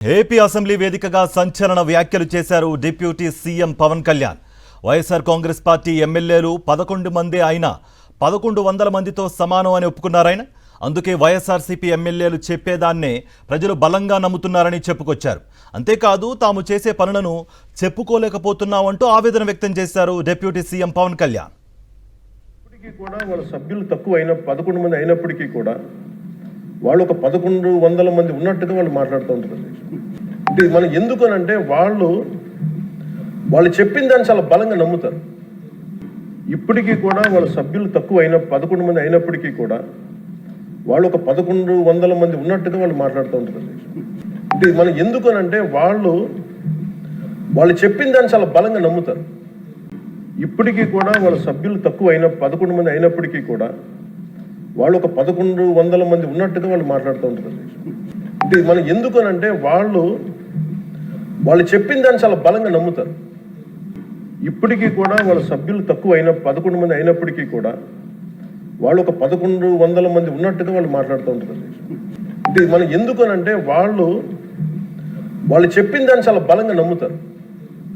AP assembly వేదికగా సంచలన వ్యాఖ్యలు చేశారు deputy CM Pawan Kalyan. YSR Congress party ఎమ్మెల్యేలు 11 మంది అయినా 1100 మందితో సమానం అని ఒప్పుకున్నారాయన. అందుకే వైఎస్ఆర్సీపీ ఎమ్మెల్యేలు చెప్పేదాన్నే ప్రజలు బలంగా నమ్ముతున్నారని చెప్పుకొచ్చారు. అంతేకాదు తాము చేసే పనులను చెప్పుకోలేకపోతున్నామంటూ ఆవేదన వ్యక్తం చేశారు డిప్యూటీ సీఎం పవన్ కళ్యాణ్. ఇప్పటికీ కూడా వాళ్ళ సభ్యులు తక్కువైన 11 మంది అయినప్పటికీ కూడా వాళ్ళు ఒక 1100 మంది ఉన్నట్టుగా వాళ్ళు మాట్లాడుతూ ఉంటారు. అంటే మనం ఎందుకనంటే వాళ్ళు చెప్పిన దాన్ని చాలా బలంగా నమ్ముతారు. ఇప్పటికీ కూడా వాళ్ళ సభ్యులు తక్కువైన 11 మంది అయినప్పటికీ కూడా వాళ్ళు ఒక 1100 మంది ఉన్నట్టుగా వాళ్ళు మాట్లాడుతూ ఉంటారు. అంటే మనం ఎందుకనంటే వాళ్ళు చెప్పిన దాన్ని చాలా బలంగా నమ్ముతారు. ఇప్పటికీ కూడా వాళ్ళ సభ్యులు తక్కువైన 11 మంది అయినప్పటికీ కూడా వాళ్ళు ఒక 1100 మంది ఉన్నట్టుగా వాళ్ళు మాట్లాడుతూ ఉంటారు. అంటే మనం ఎందుకనంటే వాళ్ళు చెప్పిన దాన్ని చాలా బలంగా నమ్ముతారు. ఇప్పటికీ కూడా వాళ్ళ సభ్యులు తక్కువైన 11 మంది అయినప్పటికీ కూడా వాళ్ళు ఒక 1100 మంది ఉన్నట్టుగా వాళ్ళు మాట్లాడుతూ ఉంటారు. అంటే మనం ఎందుకనంటే వాళ్ళు చెప్పిన దాన్ని చాలా బలంగా నమ్ముతారు.